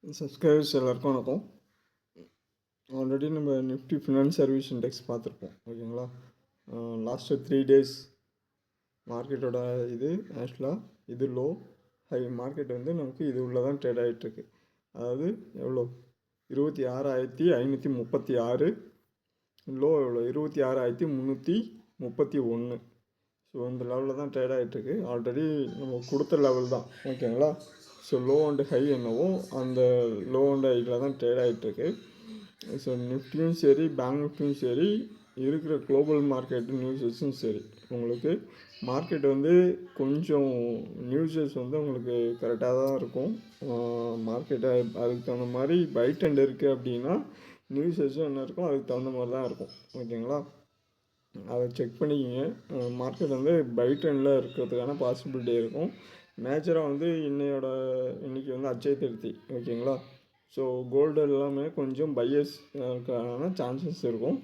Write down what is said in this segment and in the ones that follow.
Subscribers எல்லாருக்கும் வணக்கம். Already நம்ம நிஃப்டி ஃபினான்ஸ் சர்வீஸ் இண்டெக்ஸ் பார்த்துருப்போம், ஓகேங்களா. லாஸ்ட்டு 3 days மார்க்கெட்டோட இது ஆக்சுவலாக இது லோ ஹை மார்க்கெட் வந்து நமக்கு இது உள்ளே தான் ட்ரேட் ஆகிட்டுருக்கு. அதாவது எவ்வளோ 26,536, லோ எவ்வளோ 26,331. ஸோ இந்த லெவலில் தான் ட்ரேட் ஆகிட்டுருக்கு. ஆல்ரெடி நம்ம கொடுத்த லெவல் தான், ஓகேங்களா. ஸோ லோ அண்டு ஹை என்னவோ அந்த லோ அண்ட் ஹையில் தான் ட்ரேட் ஆகிட்டுருக்கு. ஸோ நிஃப்டியும் சரி பேங்க் நிஃப்டியும் சரி இருக்கிற குளோபல் மார்க்கெட் நியூஸஸும் சரி உங்களுக்கு மார்க்கெட் வந்து கொஞ்சம் நியூஸஸ் வந்து உங்களுக்கு கரெக்டாக தான் இருக்கும். மார்க்கெட்டை அதுக்கு தகுந்த மாதிரி பை ட்ரெண்ட் இருக்குது அப்படின்னா நியூஸஸும் என்ன இருக்கும் அதுக்கு தகுந்த மாதிரி தான் இருக்கும், ஓகேங்களா. அதை செக் பண்ணிக்கிங்க. மார்க்கெட் வந்து பை ட்ரெண்டில் இருக்கிறதுக்கான பாசிபிலிட்டி இருக்கும். மேஜராக வந்து இன்றைக்கி வந்து அச்சய திருத்தி, ஓகேங்களா. ஸோ கோல்டு எல்லாமே கொஞ்சம் பையர்ஸ் இருக்கான சான்சஸ் இருக்கும்,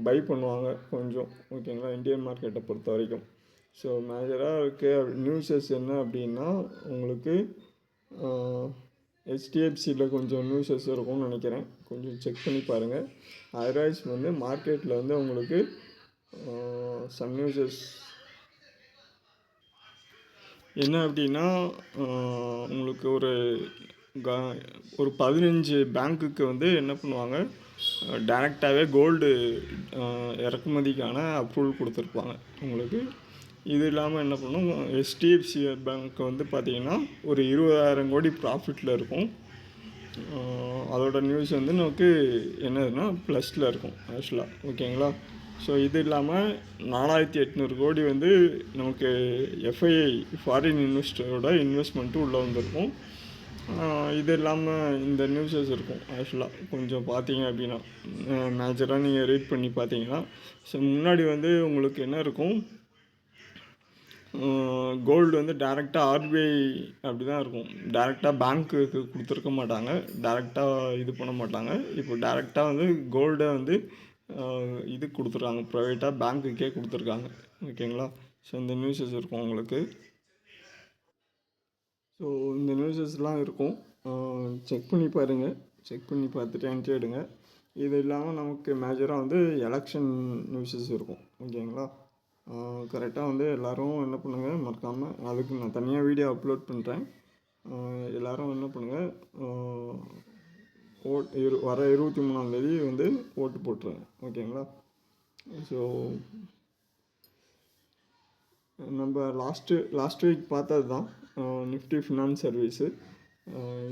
பை பண்ணுவாங்க கொஞ்சம், ஓகேங்களா. இந்தியன் மார்க்கெட்டை பொறுத்த வரைக்கும் ஸோ மேஜராக இருக்க நியூஸஸ் என்ன அப்படின்னா உங்களுக்கு HDFCயில் கொஞ்சம் நியூஸஸ் இருக்கும்னு நினைக்கிறேன். கொஞ்சம் செக் பண்ணி பாருங்கள். அதர்வைஸ் வந்து மார்க்கெட்டில் வந்து உங்களுக்கு சம் நியூஸஸ் என்ன அப்படின்னா உங்களுக்கு ஒரு 15 பேங்க்குக்கு வந்து என்ன பண்ணுவாங்க, டைரெக்டாகவே கோல்டு இறக்குமதிக்கான அப்ரூவல் கொடுத்துருப்பாங்க உங்களுக்கு. இது இல்லாமல் என்ன பண்ணும், HDFC பேங்க் வந்து பார்த்திங்கன்னா ஒரு 20,000 கோடி ப்ராஃபிட்டில் இருக்கும். அதோட நியூஸ் வந்து நமக்கு என்னதுன்னா ப்ளஸில் இருக்கும் ஆக்சுவலாக, ஓகேங்களா. ஸோ இது இல்லாமல் 4,800 கோடி வந்து நமக்கு FII ஃபாரின் இன்வெஸ்டரோட இன்வெஸ்ட்மெண்ட்டும் உள்ளே வந்திருக்கும். இது இல்லாமல் இந்த நியூஸஸ் இருக்கும் ஆக்சுவலாக. கொஞ்சம் பார்த்தீங்க அப்படின்னா மேஜராக நீங்கள் ரீட் பண்ணி பார்த்தீங்கன்னா ஸோ முன்னாடி வந்து உங்களுக்கு என்ன இருக்கும், கோல்டு வந்து டேரெக்டாக RBI அப்படி தான் இருக்கும். டேரெக்டாக பேங்க்குக்கு கொடுத்துருக்க மாட்டாங்க, டேரெக்டாக இது பண்ண மாட்டாங்க. இப்போ டேரெக்டாக வந்து கோல்டை வந்து இது கொடுத்துட்றாங்க, ப்ரைவேட்டாக பேங்க்குக்கே கொடுத்துருக்காங்க, ஓகேங்களா. ஸோ இந்த நியூஸஸ் இருக்கும் உங்களுக்கு. ஸோ இந்த நியூஸஸ்லாம் இருக்கும், செக் பண்ணி பாருங்கள். செக் பண்ணி பார்த்துட்டு என்ட்ரி எடுங்க. இது இல்லாமல் நமக்கு மேஜராக வந்து எலெக்ஷன் நியூஸஸ் இருக்கும், ஓகேங்களா. கரெக்டாக வந்து எல்லோரும் என்ன பண்ணுங்கள், மறக்காமல் அதுக்கு நான் தனியாக வீடியோ அப்லோட் பண்ணுறேன். எல்லோரும் என்ன பண்ணுங்கள், வர 23ஆம் தேதி வந்து ஓட்டு போட்டுருங்க, ஓகேங்களா. ஸோ நம்ம லாஸ்ட் வீக் பார்த்தது தான் நிஃப்டி ஃபினான்ஸ் சர்வீஸு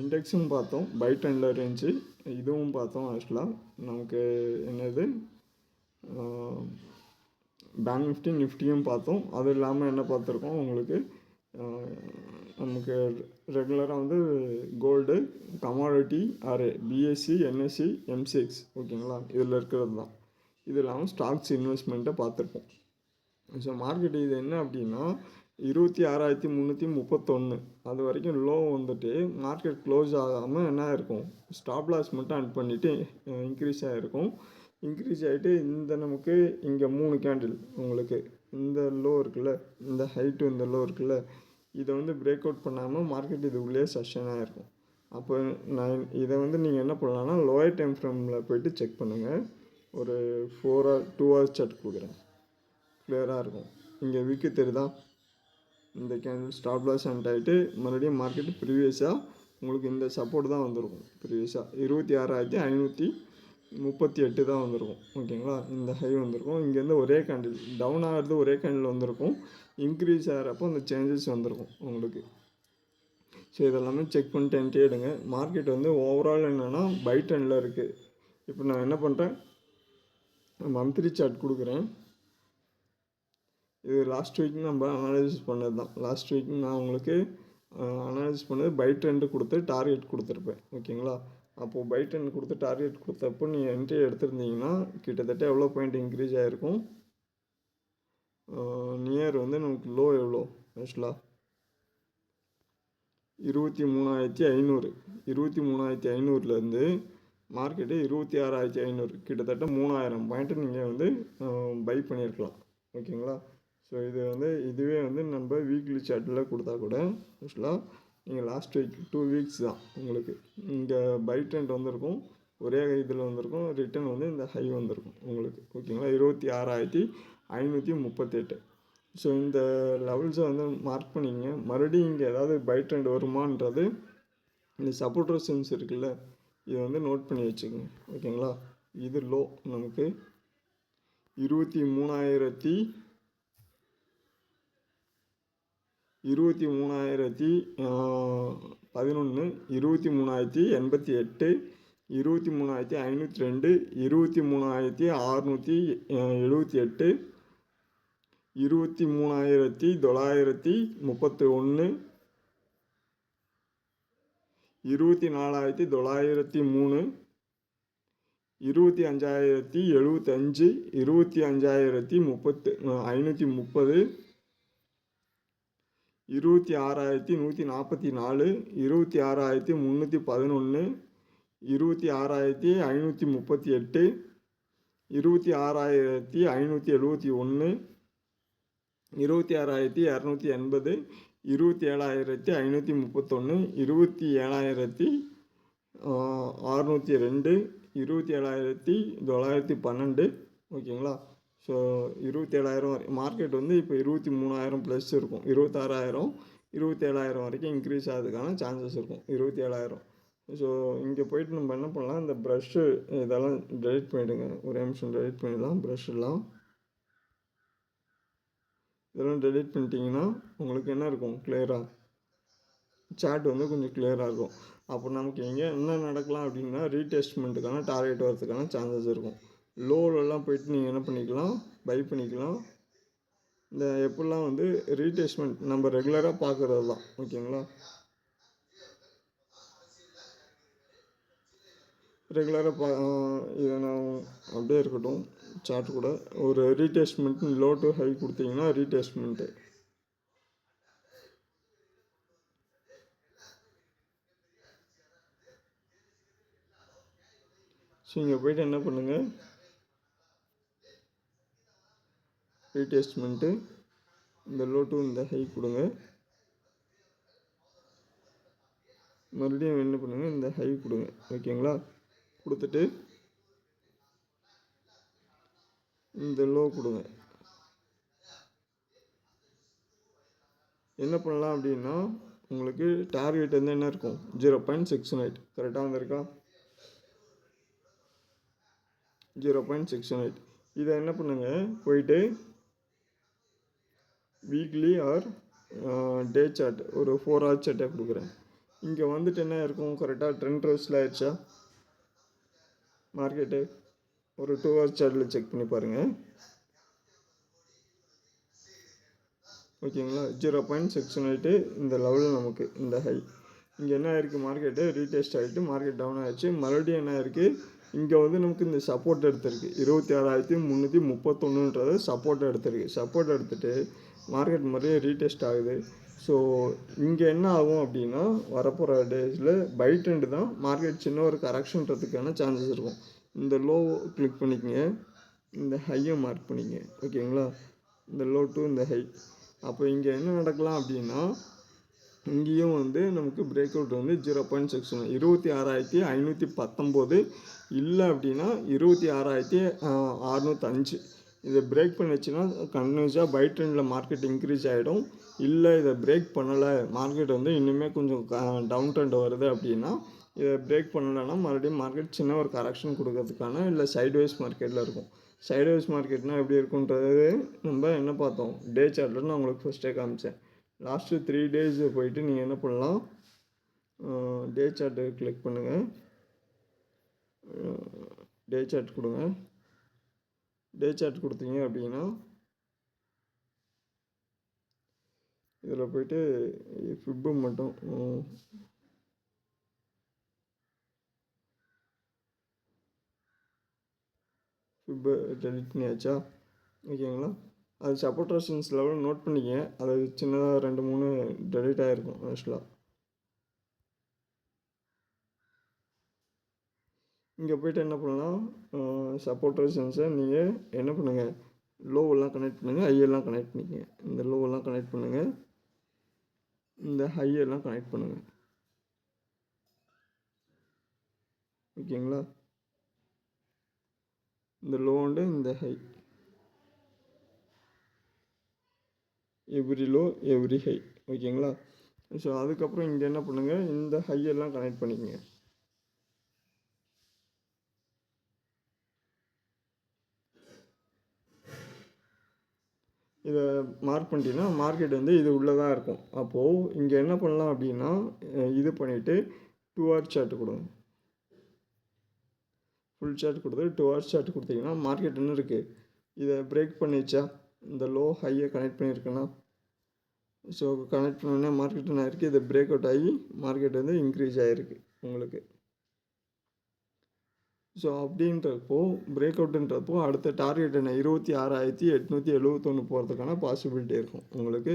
இண்டெக்ஸும் பார்த்தோம், பை ட்ரெண்டில் இருந்துச்சு. இதுவும் பார்த்தோம் ஆக்சுவலாக. நமக்கு என்னது பேங்க் நிஃப்டியும் பார்த்தோம். அது இல்லாமல் என்ன பார்த்துருக்கோம் உங்களுக்கு, நமக்கு ரெகுலராக வந்து gold, commodity, BSE, NSE, MCX, ஓகேங்களா. இதில் இருக்கிறது தான். இது இல்லாமல் ஸ்டாக்ஸ் இன்வெஸ்ட்மெண்ட்டை பார்த்துருப்போம். ஸோ மார்க்கெட் இது என்ன அப்படின்னா 26,331 அது வரைக்கும் லோ வந்துட்டு மார்க்கெட் க்ளோஸ் ஆகாமல் என்ன இருக்கும், ஸ்டாப் லாஸ் மட்டும் ஆட் பண்ணிவிட்டு இன்க்ரீஸ் ஆகிருக்கும். இன்க்ரீஸ் ஆகிட்டு இந்த நமக்கு இங்கே 3 கேண்டில் உங்களுக்கு இந்த லோ இருக்குல்ல, இந்த ஹைட்டு இந்த லோ இருக்குல்ல, இதை வந்து பிரேக் அவுட் பண்ணாமல் மார்க்கெட் இது உள்ளே செஷன் ஆகிருக்கும். அப்போ நான் இதை வந்து நீங்கள் என்ன பண்ணலான்னா லோயர் டைம் ஃப்ரேமில் போய்ட்டு செக் பண்ணுங்கள். ஒரு 2 hours சார்ட் கொடுக்குறேன், கிளியராக இருக்கும். இங்கே வீக்கு தெரியுதா, இந்த கேண்டில் ஸ்டாப் லாஸ் ஆண்ட் ஆகிட்டு மறுபடியும் மார்க்கெட்டு ப்ரீவியஸாக உங்களுக்கு இந்த சப்போர்ட் தான் வந்திருக்கும். ப்ரீவியஸாக 26,538 தான் வந்திருக்கும், ஓகேங்களா. இந்த ஹை வந்திருக்கும். இங்கேருந்து ஒரே கேண்டில் டவுன் ஆகிறது, ஒரே கேண்டில் வந்திருக்கும். இன்க்ரீஸ் ஆகிறப்போ அந்த சேஞ்சஸ் வந்திருக்கும் உங்களுக்கு. ஸோ இதெல்லாமே செக் பண்ணிட்டு என்ட்ரி எடுங்க. மார்க்கெட் வந்து ஓவரால் என்னென்னா பை ட்ரெண்டில் இருக்குது. இப்போ நான் என்ன பண்ணுறேன், மந்த்லி சார்ட் கொடுக்குறேன். இது லாஸ்ட் வீக் நம்ம அனாலிசிஸ் பண்ணது தான். லாஸ்ட் வீக் நான் உங்களுக்கு அனாலிசிஸ் பண்ணது பை ட்ரெண்டு கொடுத்து டார்கெட் கொடுத்துருப்பேன், ஓகேங்களா. அப்போது பை ட்ரெண்ட் கொடுத்து டார்கெட் கொடுத்தப்போ நீங்கள் என்ட்ரி எடுத்திருந்தீங்கன்னா கிட்டத்தட்ட எவ்வளோ பாயிண்ட் இன்க்ரீஸ் ஆகிருக்கும், நியர் வந்து நமக்கு லோ எவ்வளோ ஆக்சுவலாக 23,500. 23,500லேருந்து மார்க்கெட்டு 26,500, கிட்டத்தட்ட 3,000 பாயிண்ட்டு நீங்கள் வந்து பை பண்ணியிருக்கலாம், ஓகேங்களா. ஸோ இதுவே வந்து நம்ம வீக்லி சார்ட்டில் கொடுத்தா கூட ஆக்சுவலாக நீங்கள் லாஸ்ட் வீக் 2 வீக்ஸ் தான் உங்களுக்கு இங்கே பை ட்ரெண்ட் வந்திருக்கும், ஒரே இதில் வந்திருக்கும், ரிட்டர்ன் வந்து இந்த ஹை வந்திருக்கும் உங்களுக்கு. ஓகேங்களா, 26,538. ஸோ இந்த லெவல்ஸை வந்து மார்க் பண்ணிங்க. மறுபடியும் இங்கே ஏதாவது பை ட்ரெண்ட் வருமானது இந்த சப்போர்ட் ரெசிஸ்டன்ஸ் இருக்குல்ல, இதை வந்து நோட் பண்ணி வச்சுக்கோங்க. ஓகேங்களா, இது லோ நமக்கு 23,011, 23,088, 23,502, 23,678, 23,931, 24,903, 25,075, 25,530, 26,144, 26,311, 26,538, 26,571, 26,280, 27,531, 27,602, 27,912. ஓகேங்களா, ஸோ 27,000 மார்க்கெட் வந்து இப்போ 23,000 ப்ளஸ் இருக்கும். 26,000 27,000 வரைக்கும் இன்க்ரீஸ் ஆகிறதுக்கான சான்சஸ் இருக்கும். 27,000. ஸோ இங்கே போயிட்டு நம்ம என்ன பண்ணலாம், இந்த ப்ரஷ்ஷு இதெல்லாம் டெலிட் பண்ணிவிடுங்க. ஒரு நிமிஷம் டெலிட் பண்ணிடலாம். ப்ரஷ்ஷெல்லாம் இதெல்லாம் டெலிட் பண்ணிட்டீங்கன்னா உங்களுக்கு என்ன இருக்கும், கிளியராக சார்ட் வந்து கொஞ்சம் கிளியராக இருக்கும். அப்போ நமக்கு எங்கே என்ன நடக்கலாம் அப்படின்னா, ரீடெஸ்ட்மெண்ட்டுக்கான டார்கெட் வரதுக்கான சான்சஸ் இருக்கும். லோவெல்லாம் போயிட்டு நீங்கள் என்ன பண்ணிக்கலாம், பை பண்ணிக்கலாம். இந்த எப்படிலாம் வந்து ரீடெஸ்ட்மெண்ட் நம்ம ரெகுலராக பார்க்குறது தான். ஓகேங்களா, ரெகுலராக இதை நான் அப்படியே இருக்கட்டும். சார்ட் கூட ஒரு ரீடெஸ்ட்மெண்ட் லோ டு ஹை கொடுத்தீங்கன்னா ரீடெஸ்ட்மெண்ட்டு. ஸோ இங்கே போய்ட்டு என்ன பண்ணுங்கள், ரீடெஸ்ட்மெண்ட்டு இந்த லோ டு இந்த ஹை கொடுங்க. மறுபடியும் என்ன பண்ணுங்கள், இந்த ஹை கொடுங்க. ஓகேங்களா, கொடுத்துட்டு இந்த லோ கொடுங்க. என்ன பண்ணலாம் அப்படின்னா, உங்களுக்கு டார்கெட் வந்து என்ன இருக்கும், 0.69. கரெக்டாக வந்திருக்கா, 0.69. இதை என்ன பண்ணுங்கள், போயிட்டு வீக்லி ஆர் டே சார்ட் ஒரு 4 hour சார்ட்டை கொடுக்குறேன். இங்கே வந்துட்டு என்ன இருக்கும், கரெக்டாக ட்ரெண்ட் ரிவர்ஸில் ஆயிடுச்சா மார்க்கெட்டு. ஒரு 2 hour சார்ட்டில் செக் பண்ணி பாருங்கள். ஓகேங்களா, 0.69 இந்த லெவலில் நமக்கு இந்த ஹை. இங்கே என்ன ஆயிருக்கு, மார்க்கெட்டு ரீடெஸ்ட் ஆகிட்டு மார்க்கெட் டவுன் ஆகிடுச்சு. மறுபடியும் என்ன ஆயிருக்கு, இங்கே வந்து நமக்கு இந்த சப்போர்ட் எடுத்திருக்கு. 26,331 சப்போர்ட் எடுத்திருக்கு. சப்போர்ட் எடுத்துகிட்டு மார்க்கெட் மறுபடியும் ரீடெஸ்ட் ஆகுது. ஸோ இங்கே என்ன ஆகும் அப்படின்னா, வரப்போகிற டேஸில் பை ட்ரெண்டு தான். மார்க்கெட் சின்ன ஒரு கரெக்ஷன்றதுக்கான சான்சஸ் இருக்கும். இந்த லோ கிளிக் பண்ணிக்கங்க, இந்த ஹையை மார்க் பண்ணிங்க. ஓகேங்களா, இந்த லோ டு இந்த ஹை. அப்போ இங்கே என்ன நடக்கலாம் அப்படின்னா, இங்கேயும் வந்து நமக்கு பிரேக் அவுட் வந்து 0.69 26,519 இல்லை அப்படின்னா 26,605. இதை பிரேக் பண்ணிச்சுன்னா கண்டினியூஸாக பை ட்ரெண்டில் மார்க்கெட் இன்க்ரீஸ் ஆகிடும். இல்லை இதை பிரேக் பண்ணலை, மார்க்கெட் வந்து இன்னுமே கொஞ்சம் டவுன் ட்ரெண்ட் வருது அப்படின்னா, இதை பிரேக் பண்ணலைன்னா மறுபடியும் மார்க்கெட் சின்ன ஒரு கரெக்ஷன் கொடுக்கறதுக்கான இல்லை சைட்வேஸ் மார்க்கெட்டில் இருக்கும். சைட்வேஸ் மார்க்கெட்னால் எப்படி இருக்குன்றது நம்ம என்ன பார்த்தோம், டே சார்ட்டில் நான் உங்களுக்கு ஃபஸ்ட்டே காமிச்சேன். லாஸ்ட்டு 3 days போயிட்டு நீங்கள் என்ன பண்ணலாம், டே சார்ட்டு கிளிக் பண்ணுங்கள், டே சார்ட் கொடுங்க. டே சார்ட் கொடுத்தீங்க அப்படின்னா இதில் போய்ட்டு ஃபிப்பு மட்டும் ஃபிப்பு டெலிட் பண்ணியாச்சா. ஓகேங்களா, அது சப்போர்ட் ரெசிஸ்டன்ஸ் லெவல் நோட் பண்ணிக்க. அது சின்னதாக 2-3 டெலிட் ஆகிருக்கும் ஆக்சுவலாக. இங்கே போய்ட்டு என்ன பண்ணலாம், சப்போர்ட் ரெசிஸ்டன்ஸை நீங்கள் என்ன பண்ணுங்கள், லோவெல்லாம் கனெக்ட் பண்ணுங்கள், ஐயெல்லாம் கனெக்ட் பண்ணிக்கங்க. இந்த லோவெல்லாம் கனெக்ட் பண்ணுங்கள். இந்த ஹையெல்லாம் கனெக்ட் பண்ணுங்கள். ஓகேங்களா? இந்த லோ அண்டு இந்த high, every low every high. ஓகேங்களா? ஸோ அதுக்கப்புறம் இங்கே என்ன பண்ணுங்கள், இந்த ஹையெல்லாம் கனெக்ட் பண்ணிக்கங்க. இதை மார்க் பண்ணிட்டீங்கன்னா மார்க்கெட் வந்து இது உள்ளே தான் இருக்கும். அப்போது இங்கே என்ன பண்ணலாம் அப்படின்னா, இது பண்ணிவிட்டு 2 ஹவர் சார்ட் கொடுங்க. ஃபுல் சார்ட் கொடுத்து 2 ஹவர்ஸ் சார்ட் கொடுத்தீங்கன்னா மார்க்கெட் என்ன இருக்குது, இதை பிரேக் பண்ணிச்சா, இந்த லோ ஹையை கனெக்ட் பண்ணியிருக்கேன்னா, ஸோ கனெக்ட் பண்ணோடனே மார்க்கெட் என்ன இருக்குது, இதை பிரேக் அவுட் ஆகி மார்க்கெட் வந்து இன்க்ரீஸ் ஆகிருக்கு உங்களுக்கு. ஸோ அப்படின்றப்போ பிரேக் அவுட்டுன்றப்போ அடுத்த டார்கெட் என்ன, 26,871 போகிறதுக்கான பாசிபிலிட்டி இருக்கும் உங்களுக்கு.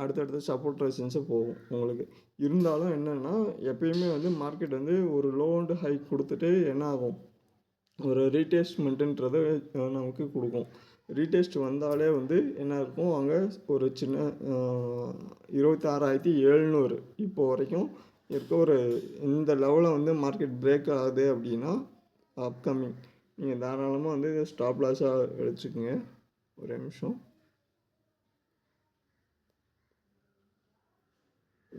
அடுத்தடுத்த சப்போர்ட் ரெசிஸ்டன்ஸை போகும் உங்களுக்கு. இருந்தாலும் என்னென்னா, எப்பயுமே வந்து மார்க்கெட் வந்து ஒரு லோ அண்ட் ஹை கொடுத்துட்டு என்ன ஆகும், ஒரு ரீடெஸ்ட்மெண்ட்டுன்றது நமக்கு கொடுக்கும். ரீடெஸ்ட் வந்தாலே வந்து என்ன இருக்கும், அங்கே ஒரு சின்ன 26,700 இப்போ வரைக்கும் இருக்க ஒரு இந்த லெவலில் வந்து மார்க்கெட் பிரேக் ஆகுது அப்படின்னா அப்கமிங் நீங்கள் தாராளமாக வந்து இதை ஸ்டாப் லாஸாக எடுத்துக்கோங்க. ஒரு நிமிஷம்,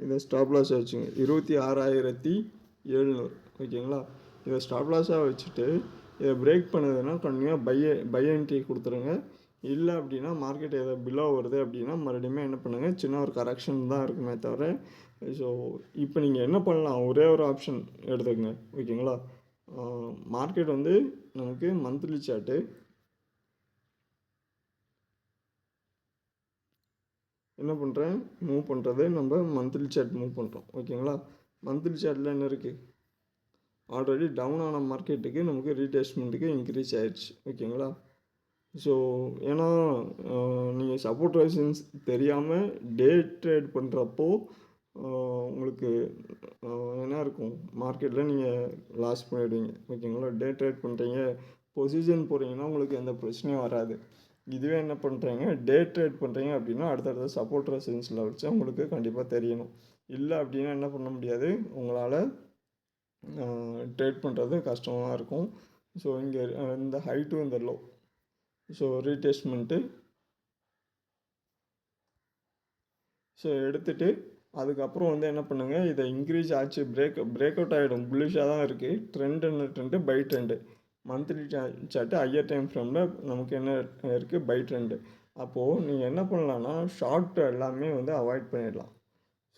இதை ஸ்டாப் லாஸாக வச்சுங்க 26,700. ஓகேங்களா? இதை ஸ்டாப் லாஸாக வச்சுட்டு இதை பிரேக் பண்ணுதுன்னா கண்டினியூவாக பை என்ட்ரி கொடுத்துருங்க. இல்லை அப்படின்னா மார்க்கெட் எதை பிலோ வருது அப்படின்னா மறுபடியுமே என்ன பண்ணுங்கள், சின்ன ஒரு கரெக்ஷன் தான் இருக்குமே தவிர. ஸோ இப்போ நீங்கள் என்ன பண்ணலாம், ஒரே ஒரு ஆப்ஷன் எடுத்துக்கங்க. ஓகேங்களா? மார்க்கெட் வந்து நமக்கு மந்த்லி சார்ட்டு என்ன பண்ணுறேன், மூவ் பண்ணுறது நம்ம மந்த்லி சார்ட் மூவ் பண்ணுறோம். ஓகேங்களா? மந்த்லி சார்ட்டில் என்ன இருக்குது, ஆல்ரெடி டவுன் ஆன மார்க்கெட்டுக்கு நமக்கு ரீடெஸ்ட்மெண்ட்டுக்கு இன்க்ரீஸ் ஆயிடுச்சு. ஓகேங்களா? ஸோ ஏன்னா நீங்கள் சப்போர்ட் ரெசிஸ்டன்ஸ் தெரியாமல் டே ட்ரேட் பண்ணுறப்போ உங்களுக்கு என்ன இருக்கும், மார்க்கெட்டில் நீங்கள் லாஸ் பண்ணிவிடுவீங்க. ஓகேங்களா? டே ட்ரேட் பண்ணுறீங்க, பொசிஷன் போகிறீங்கன்னா உங்களுக்கு எந்த பிரச்சனையும் வராது. இதுவே என்ன பண்ணுறீங்க, டே ட்ரேட் பண்ணுறீங்க அப்படின்னா அடுத்தடுத்த சப்போர்ட் ரெசிஸ்டன்ஸில் வச்சு உங்களுக்கு கண்டிப்பாக தெரியணும். இல்லை அப்படின்னா என்ன பண்ண முடியாது, உங்களால் ட்ரேட் பண்ணுறது கஷ்டமாக இருக்கும். ஸோ இங்கே இந்த ஹை டு இந்த லோ, ஸோ ரீடெஸ்ட்மெண்ட்டு ஸோ எடுத்துகிட்டு அதுக்கப்புறம் வந்து என்ன பண்ணுங்கள், இதை இன்க்ரீஸ் ஆச்சு, பிரேக் அவுட் ஆகிடும். புல்லிஷாக தான் இருக்குது. Trend by trend. Monthly chart higher time ஃப்ரேமில் நமக்கு என்ன இருக்குது, பை ட்ரெண்டு. அப்போது நீங்கள் என்ன பண்ணலான்னா ஷார்ட் எல்லாமே வந்து அவாய்ட் பண்ணிடலாம்.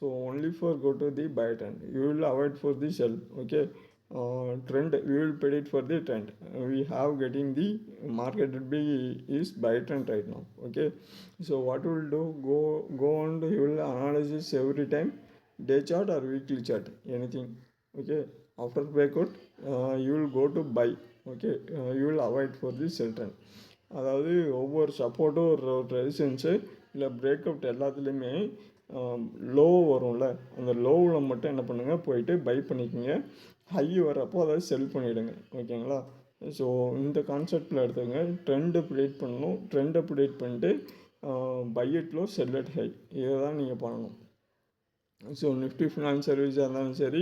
So only for go to the buy trend, you will avoid for the sell. Okay, trend we will predict for the trend. We have getting the market will be is buy trend right now. Okay, so what we will do, go on, you will analyze every time, day chart or weekly chart, anything. Okay, after breakout you will go to buy. Okay, you will avoid for the sell trend. அதாவது ஒவ்வொரு சப்போர்ட்டும் ஒரு resistance இல்லை break out எல்லாத்துலேயுமே low வரும்ல, அந்த லோவில் மட்டும் என்ன பண்ணுங்கள், போயிட்டு பை பண்ணிக்கோங்க. ஹை வரப்போ அதை செல் பண்ணிவிடுங்க. ஓகேங்களா? ஸோ இந்த கான்செப்டில் எடுத்துக்கங்க. ட்ரெண்டு ப்ரிடிக்ட் பண்ணணும், ட்ரெண்டை ப்ரிடிக்ட் பண்ணிட்டு buy it low sell it high, இதை தான் நீங்கள் பண்ணணும். ஸோ நிஃப்டி ஃபினான்ஸ் சர்வீஸாக இருந்தாலும் சரி,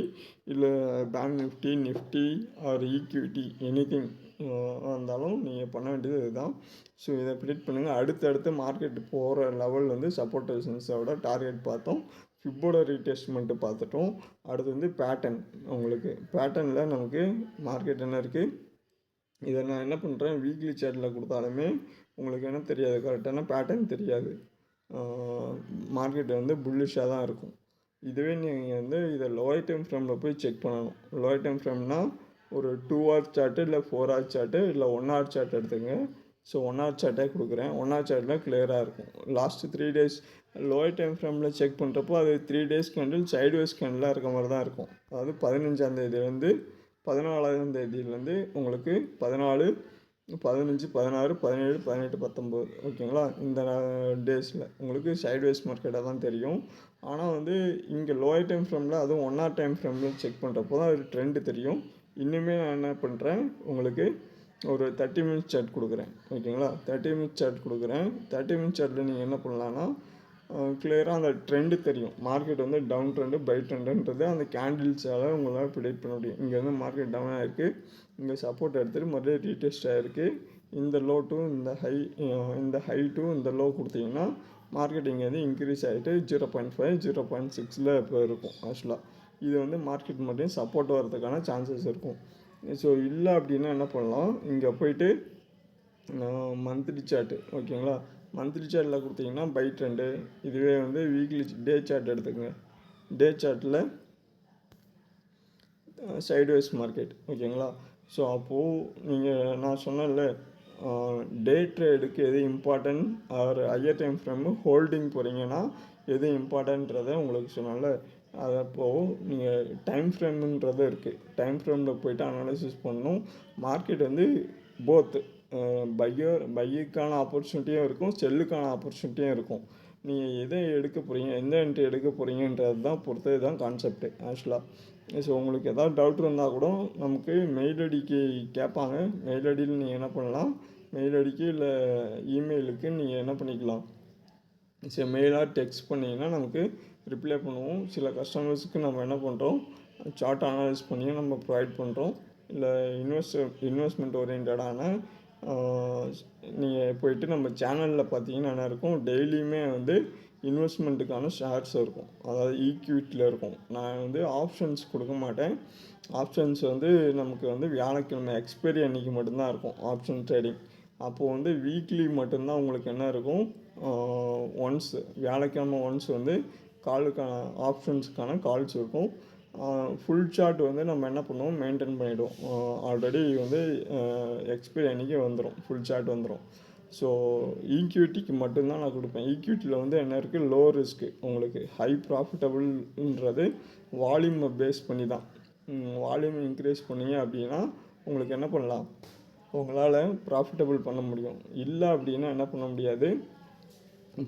இல்லை bank Nifty or equity anything இருந்தாலும் நீங்கள் பண்ண வேண்டியது இதுதான். ஸோ இதை ப்ரிடிக்ட் பண்ணுங்கள். அடுத்தடுத்து மார்க்கெட் போகிற லெவல் வந்து சப்போர்ட் ரெசிஸ்டன்ஸோட டார்கெட் பார்த்தோம், ஃபிப்போட ரீடெஸ்ட்மெண்ட்டு பார்த்துட்டோம். அடுத்து வந்து பேட்டர்ன். உங்களுக்கு பேட்டர்னில் நமக்கு மார்க்கெட் என்ன இருக்குது, இதை நான் என்ன பண்ணுறேன், வீக்லி சார்ட்டில் கொடுத்தாலுமே உங்களுக்கு என்ன தெரியாது, கரெக்டான பேட்டர்ன் தெரியாது. மார்க்கெட் வந்து புல்லிஷாக தான் இருக்கும். இதுவே நீங்கள் வந்து இதை லோயர் டைம் ஃப்ரேமில் போய் செக் பண்ணணும். லோயர் டைம் ஃப்ரேம்னால் ஒரு 2 ஹவர் சார்ட்டு இல்லை 4 ஹவர் சார்ட்டு இல்லை 1 ஹவர் சார்ட் எடுத்துங்க. ஸோ 1 ஹவர் சார்ட்டே கொடுக்குறேன். 1 ஹவர் சார்ட்டில் கிளியராக இருக்கும். லாஸ்ட்டு 3 டேஸ் லோயர் டைம் ஃப்ரேமில் செக் பண்ணுறப்போ அது 3 டேஸ் கேண்டில் சைட்வேஸ் கேண்டிலாக இருக்க மாதிரி தான் இருக்கும். அதாவது 15ஆந்தேதியிலேருந்து 14ஆந்தேதியிலேருந்து உங்களுக்கு 14, 15, 16, 17, 18, 19 ஓகேங்களா, இந்த டேஸில் உங்களுக்கு சைட்வேஸ் மார்க்கெட்டாக தான் தெரியும். ஆனால் வந்து இங்கே லோயர் டைம் ஃப்ரேமில் அதுவும் 1 ஹவர் டைம் ஃப்ரேமில் செக் பண்ணுறப்போ தான் அது ட்ரெண்டு தெரியும். இன்னுமே நான் என்ன பண்ணுறேன், உங்களுக்கு ஒரு 30 மினிட்ஸ் சார்ட் கொடுக்குறேன். ஓகேங்களா, 30 மினிட்ஸ் சார்ட் கொடுக்குறேன். 30 மினிட்ஸ் சார்ட்டில் நீங்கள் என்ன பண்ணலான்னா கிளியராக அந்த ட்ரெண்டு தெரியும். மார்க்கெட் வந்து டவுன் ட்ரெண்டு, பை ட்ரெண்டுன்றது அந்த கேண்டில்ஸால் உங்களால் ப்ரிடிக்ட் பண்ண முடியும். இங்கே வந்து மார்க்கெட் டவுன் ஆகிருக்கு, இங்கே சப்போர்ட் எடுத்துகிட்டு மறுபடியும் ரீடெஸ்ட் ஆகிருக்கு. இந்த லோ டு இந்த ஹை, இந்த ஹை டு இந்த லோ கொடுத்தீங்கன்னா மார்க்கெட் இங்கே வந்து இன்க்ரீஸ் ஆகிட்டு 0.5 0.6 இப்போ இருக்கும். ஆக்சுவலாக இது வந்து மார்க்கெட் மட்டும் சப்போர்ட் வரதுக்கான சான்சஸ் இருக்கும். ஸோ இல்லை அப்படின்னா என்ன பண்ணலாம், இங்கே போயிட்டு மந்த்லி சார்ட்டு ஓகேங்களா, மந்த்லி சார்ட்டில் கொடுத்தீங்கன்னா பை ட்ரெண்டு. இதுவே வந்து வீக்லி டே சார்ட் எடுத்துக்கோங்க. டே சார்ட்டில் சைட்வேஸ் மார்க்கெட் ஓகேங்களா. ஸோ அப்போது நீங்கள் நான் சொன்னேன்ல, டே ட்ரேடுக்கு எது important or higher time frame holding போகிறீங்கன்னா எது இம்பார்ட்டன்றதை உங்களுக்கு சொன்னால. அது அப்போது நீங்கள் டைம் ஃப்ரேமுன்றது இருக்குது. டைம் ஃப்ரேமில் போய்ட்டு அனாலிசிஸ் பண்ணணும். மார்க்கெட் வந்து போத்து பையுக்கான ஆப்பர்ச்சுனிட்டியும் இருக்கும், செல்லுக்கான ஆப்பர்ச்சுனிட்டியும் இருக்கும். நீங்கள் எதை எடுக்க போகிறீங்க, எந்த என்ட்ரி எடுக்க போகிறீங்கன்றது தான் பொறுத்தது தான் கான்செப்ட்டு ஆக்சுவலாக. ஸோ உங்களுக்கு எதாவது டவுட் இருந்தால் கூட நமக்கு மெயில் ஐடிக்கு கேட்பாங்க. மெயில் ஐடியில் நீங்கள் என்ன பண்ணலாம், மெயில் ஐடிக்கு இல்லை இமெயிலுக்கு நீங்கள் என்ன பண்ணிக்கலாம், சரி மெயிலாக டெக்ஸ்ட் பண்ணிங்கன்னா நமக்கு ரிப்ளை பண்ணுவோம். சில கஸ்டமர்ஸுக்கு நம்ம என்ன பண்ணுறோம், சார்ட் அனலைஸ் பண்ணி நம்ம ப்ரொவைட் பண்ணுறோம். இல்லை இன்வெஸ்ட்மெண்ட் ஓரியன்டான நீங்கள் போயிட்டு நம்ம சேனலில் பார்த்தீங்கன்னா என்ன இருக்கும், டெய்லியுமே வந்து இன்வெஸ்ட்மெண்ட்டுக்கான ஷேர்ஸ் இருக்கும், அதாவது ஈக்விட்டியில் இருக்கும். நான் வந்து ஆப்ஷன்ஸ் கொடுக்க மாட்டேன். ஆப்ஷன்ஸ் வந்து நமக்கு வந்து வியாழக்கிழமை எக்ஸ்பைரி அன்றைக்கி மட்டும்தான் இருக்கும் ஆப்ஷன் ட்ரேடிங். அப்போது வந்து வீக்லி மட்டும்தான் உங்களுக்கு என்ன இருக்கும், ஒன்ஸ் வியாழக்கிழமை ஒன்ஸ் வந்து காலுக்கான ஆப்ஷன்ஸுக்கான கால்ஸ் இருக்கும். ஃபுல் சார்ட் வந்து நம்ம என்ன பண்ணுவோம், மெயின்டைன் பண்ணிவிடுவோம். ஆல்ரெடி வந்து எக்ஸ்பைரி அன்றைக்கி வந்துடும், ஃபுல் சார்ட் வந்துடும். ஸோ ஈக்விட்டிக்கு மட்டும்தான் நான் கொடுப்பேன். ஈக்விட்டியில் வந்து என்ன இருக்குது, லோ ரிஸ்க்கு. உங்களுக்கு ஹை ப்ராஃபிட்டபுள்ன்றது வால்யூமை பேஸ் பண்ணி தான். வால்யூம் இன்க்ரீஸ் பண்ணிங்க அப்படின்னா உங்களுக்கு என்ன பண்ணலாம், உங்களால் ப்ராஃபிட்டபுள் பண்ண முடியும். இல்லை அப்படின்னா என்ன பண்ண முடியாது,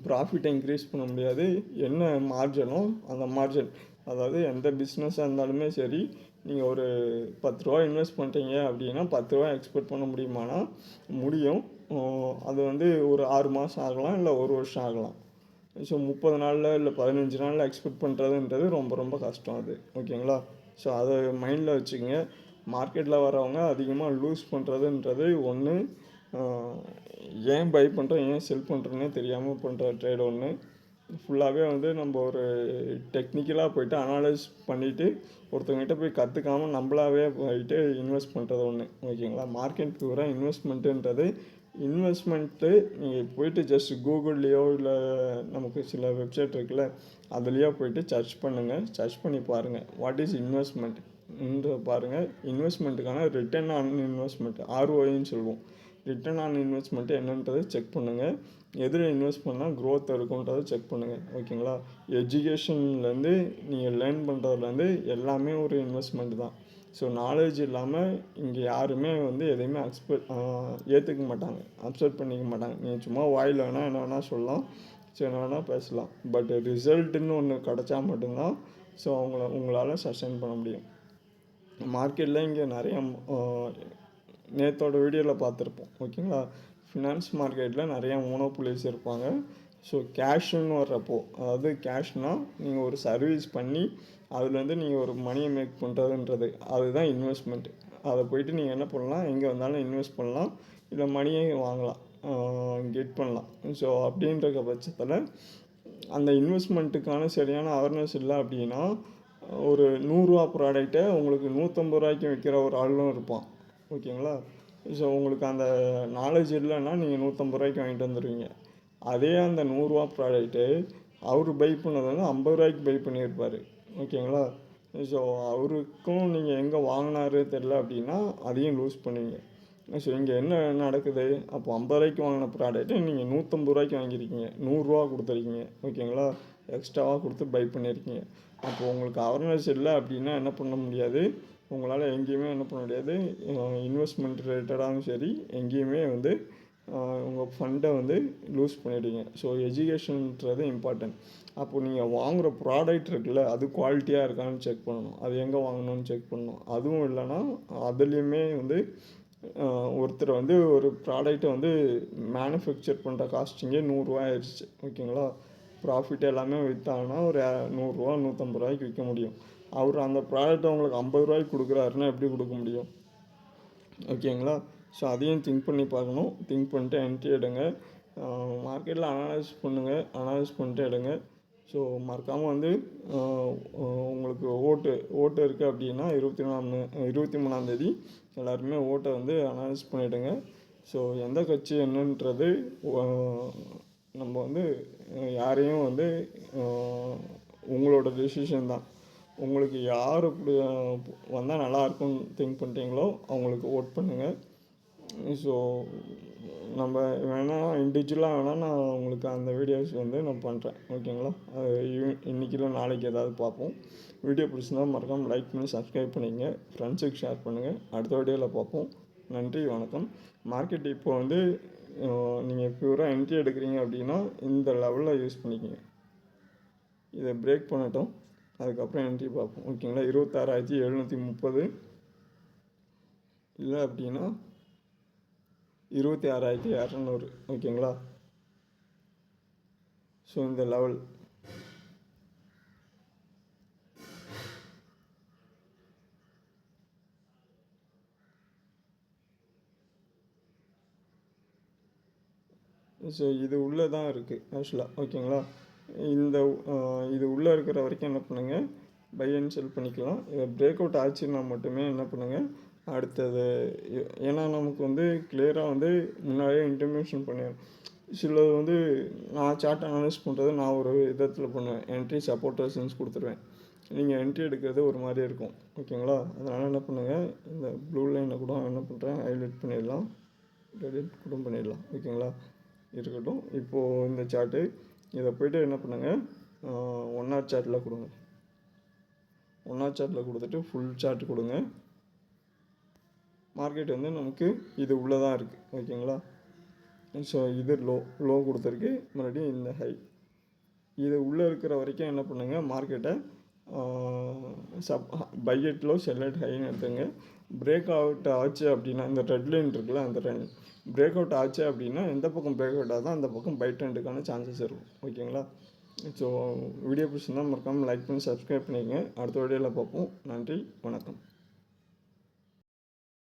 ப்ராஃபிட்டை இன்க்ரீஸ் பண்ண முடியாது. என்ன மார்ஜனோ அந்த மார்ஜன், அதாவது எந்த பிஸ்னஸாக இருந்தாலுமே சரி, நீங்கள் ஒரு 10 ரூபா இன்வெஸ்ட் பண்ணுறீங்க அப்படின்னா 10 ரூபா எக்ஸ்பெக்ட் பண்ண முடியுமானா முடியும். அது வந்து ஒரு 6 மாதம் ஆகலாம், இல்லை 1 வருஷம் ஆகலாம். ஸோ 30 நாளில் இல்லை 15 நாளில் எக்ஸ்பெக்ட் பண்ணுறதுன்றது ரொம்ப ரொம்ப கஷ்டம் அது, ஓகேங்களா. ஸோ அதை மைண்டில் வச்சுக்கோங்க. மார்க்கெட்டில் வரவங்க அதிகமாக லூஸ் பண்ணுறதுன்றது ஒன்று, ஏன் பை பண்ணுறோம் ஏன் செல் பண்ணுறோன்னே தெரியாமல் பண்ணுற ட்ரேட் ஒன்று. ஃபுல்லாகவே வந்து நம்ம ஒரு டெக்னிக்கலாக போய்ட்டு அனலைஸ் பண்ணிவிட்டு ஒருத்தவங்ககிட்ட போய் கற்றுக்காமல் நம்மளாவே போயிட்டு இன்வெஸ்ட் பண்ணுறது ஒன்று, ஓகேங்களா. மார்க்கெட் பியூராக இன்வெஸ்ட்மெண்ட்டுன்றது இன்வெஸ்ட்மெண்ட்டு நீங்கள் போய்ட்டு ஜஸ்ட் கூகுள்லேயோ இல்லை நமக்கு சில வெப்சைட் இருக்குல்ல அதுலேயோ போய்ட்டு சர்ச் பண்ணுங்கள். சர்ச் பண்ணி பாருங்கள் வாட் இஸ் இன்வெஸ்ட்மெண்ட் என்று பாருங்கள். இன்வெஸ்ட்மெண்ட்டுக்கான ரிட்டர்ன் ஆன் இன்வெஸ்ட்மெண்ட் ஆர்ஓஐன்னு சொல்லுவோம். ரிட்டர்ன் ஆன் இன்வெஸ்ட்மெண்ட்டு என்னன்றதை செக் பண்ணுங்கள். எதில் இன்வெஸ்ட் பண்ணால் க்ரோத் இருக்குன்றதை செக் பண்ணுங்கள், ஓகேங்களா. எஜுகேஷன்லேருந்து நீங்கள் லேர்ன் பண்ணுறதுலேருந்து எல்லாமே ஒரு இன்வெஸ்ட்மெண்ட் தான். ஸோ நாலேஜ் இல்லாமல் இங்கே யாருமே வந்து எதையுமே ஏற்றுக்க மாட்டாங்க, அக்செப்ட் பண்ணிக்க மாட்டாங்க. நீங்கள் சும்மா வாயில் வேணால் என்ன வேணால் சொல்லலாம், ஸோ என்ன வேணால் பேசலாம். பட் ரிசல்ட்டுன்னு ஒன்று கிடச்சா மட்டும்தான் ஸோ உங்களால் சஸ்டெயின் பண்ண முடியும். மார்க்கெட்டில் இங்கே நிறைய நேற்றோட வீடியோவில் பார்த்துருப்போம், ஓகேங்களா. ஃபினான்ஸ் மார்க்கெட்டில் நிறையா மோனோபொலிஸ் இருப்பாங்க. ஸோ கேஷுன்னு வர்றப்போ, அதாவது கேஷ்னால் நீங்கள் ஒரு சர்வீஸ் பண்ணி அதுலேருந்து நீங்கள் ஒரு மணியை மேக் பண்ணுறதுன்றது அதுதான் இன்வெஸ்ட்மெண்ட்டு. அதை போய்ட்டு நீங்கள் என்ன பண்ணலாம், எங்கே வந்தாலும் இன்வெஸ்ட் பண்ணலாம், இல்லை மணியை வாங்கலாம், கெட் பண்ணலாம். ஸோ அப்படின்ற பட்சத்தில் அந்த இன்வெஸ்ட்மெண்ட்டுக்கான சரியான அவேர்னஸ் இல்லை அப்படின்னா ஒரு 100 ரூபா ப்ராடக்டை உங்களுக்கு 150 ரூபாய்க்கு விற்கிற ஒரு ஆளும் இருப்பான், ஓகேங்களா. ஸோ உங்களுக்கு அந்த நாலேஜ் இல்லைன்னா நீங்கள் 150 ரூபாய்க்கு வாங்கிட்டு வந்துடுவீங்க. அதே அந்த 100 ரூபா ப்ராடக்ட்டு அவர் பை பண்ணது வந்து 50 ரூபாய்க்கு பை பண்ணியிருப்பார், ஓகேங்களா. ஸோ அவருக்கும் நீங்கள் எங்கே வாங்கினாரு தெரில அப்படின்னா அதையும் லூஸ் பண்ணுவீங்க. ஸோ இங்கே என்ன நடக்குது, அப்போ 50 ரூபாய்க்கு வாங்கின ப்ராடக்ட்டு நீங்கள் 150 ரூபாய்க்கு வாங்கியிருக்கீங்க, 100 ரூபா கொடுத்துருக்கீங்க, ஓகேங்களா. எக்ஸ்ட்ராவாக கொடுத்து பை பண்ணியிருக்கீங்க. அப்போது உங்களுக்கு அவேர்னஸ் இல்லை அப்படின்னா என்ன பண்ண முடியாது, உங்களால் எங்கேயுமே என்ன பண்ண முடியாது, இன்வெஸ்ட்மெண்ட் ரிலேட்டடாகவும் சரி எங்கேயுமே வந்து உங்கள் ஃபண்டை வந்து லூஸ் பண்ணிவிடுங்க. ஸோ எஜுகேஷன்ன்றது இம்பார்ட்டன்ட். அப்போது நீங்கள் வாங்குகிற ப்ராடக்ட் இருக்குல்ல அது குவாலிட்டியாக இருக்கான்னு செக் பண்ணணும், அது எங்கே வாங்கணும்னு செக் பண்ணணும். அதுவும் இல்லைன்னா அதுலேயுமே வந்து ஒருத்தர் வந்து ஒரு ப்ராடக்ட்டை வந்து மேனுஃபேக்சர் பண்ணுற காஸ்டிங்கே 100 ரூபா ஆயிடுச்சு, ஓகேங்களா. ப்ராஃபிட் எல்லாமே விற்றாங்கன்னா ஒரு நூறுரூவா 150 ரூபாய்க்கு விற்க முடியும். அவர் அந்த ப்ராடக்ட்டை உங்களுக்கு 50 ரூபாய்க்கு கொடுக்குறாருன்னா எப்படி கொடுக்க முடியும்? ஓகேங்களா? ஸோ அதையும் திங்க் பண்ணி பார்க்கணும். திங்க் பண்ணிட்டு என்ட்ரி எடுங்க. மார்க்கெட்டில் அனலைஸ் பண்ணுங்கள். அனலைஸ் பண்ணிட்டு எடுங்க. ஸோ மறக்காமல் வந்து உங்களுக்கு ஓட்டு இருக்குது அப்படின்னா 23ஆந்தேதி எல்லாருமே ஓட்டை வந்து அனலைஸ் பண்ணிவிடுங்க. ஸோ எந்த கட்சி என்னன்றது நம்ம வந்து யாரையும் வந்து உங்களோட டெசிஷன் தான். உங்களுக்கு யார் இப்படி வந்தால் நல்லாயிருக்கும்னு திங்க் பண்ணுறீங்களோ அவங்களுக்கு ஓட் பண்ணுங்கள். ஸோ நம்ம வேணால் இண்டிவிஜுவலாக வேணால் நான் உங்களுக்கு அந்த வீடியோஸ் வந்து நான் பண்ணுறேன். ஓகேங்களா? இன்றைக்கி இல்லை நாளைக்கு ஏதாவது பார்ப்போம். வீடியோ பிடிச்சிருந்தால் மறக்காமல் லைக் பண்ணி சப்ஸ்கிரைப் பண்ணிங்க. ஃப்ரெண்ட்ஸுக்கு ஷேர் பண்ணுங்கள். அடுத்த வீடியோவில் பார்ப்போம். நன்றி, வணக்கம். மார்க்கெட் இப்போ வந்து நீங்கள் பியூராக என்ட்ரி எடுக்கிறீங்க அப்படின்னா இந்த லெவலில் யூஸ் பண்ணிக்கோங்க. இதை பிரேக் பண்ணட்டும், அதுக்கப்புறம் என்ட்ரி பார்ப்போம். ஓகேங்களா? 26,730 இல்லை அப்படின்னா 26,200. ஓகேங்களா? ஸோ இந்த லெவல் ஸோ இது உள்ளே தான் இருக்குது ஆக்சுவலாக. ஓகேங்களா? இது உள்ளே இருக்கிற வரைக்கும் என்ன பண்ணுங்கள், பை அண்ட் செல் பண்ணிக்கலாம். இதை பிரேக் அவுட் ஆச்சுன்னா மட்டுமே என்ன பண்ணுங்கள் அடுத்தது. ஏன்னா நமக்கு வந்து கிளியராக வந்து முன்னாடியே இன்டிமேஷன் பண்ணிடுறேன். சிலது வந்து நான் சார்ட் அனலைஸ் பண்ணுறது நான் ஒரு விதத்தில் பண்ணுவேன். என்ட்ரி சப்போர்ட் ரெசிஸ்டன்ஸ் கொடுத்துருவேன். நீங்கள் என்ட்ரி எடுக்கிறது ஒரு மாதிரி இருக்கும். ஓகேங்களா? அதனால் என்ன பண்ணுங்கள், இந்த ப்ளூ லைனை கூட என்ன பண்ணுறேன் ஹைலைட் பண்ணிடலாம், எடிட் கூட பண்ணிடலாம். ஓகேங்களா? இருக்கட்டும். இப்போது இந்த சார்ட்டு இதை போய்ட்டு என்ன பண்ணுங்கள், 1 hour சார்ட்டில் கொடுங்க. 1 hour சார்ட்டில் கொடுத்துட்டு ஃபுல் சார்ட் கொடுங்க. மார்க்கெட் வந்து நமக்கு இது உள்ளே தான் இருக்குது. ஓகேங்களா? ஸோ இது லோ கொடுத்துருக்கு, மறுபடியும் இந்த ஹை. இது உள்ளே இருக்கிற வரைக்கும் என்ன பண்ணுங்கள், மார்க்கெட்டை பையட் லோ செல்லட் ஹைன்னு எடுத்துங்க. பிரேக் அவுட் ஆச்சு அப்படின்னா இந்த ரெட் லைன் இருக்குல்ல, அந்த பிரேக் அவுட் ஆச்சு அப்படின்னா எந்த பக்கம் பிரேக் அவுட் ஆகுதோ அந்த பக்கம் பை ட்ரெண்டுக்கான சான்சஸ் இருக்கும். ஓகேங்களா? ஸோ வீடியோ பிடிச்சிருந்தால் மறக்காமல் லைக் பண்ணி சப்ஸ்கிரைப் பண்ணிக்கங்க. அடுத்த வீடியோவில் பார்ப்போம். நன்றி, வணக்கம்.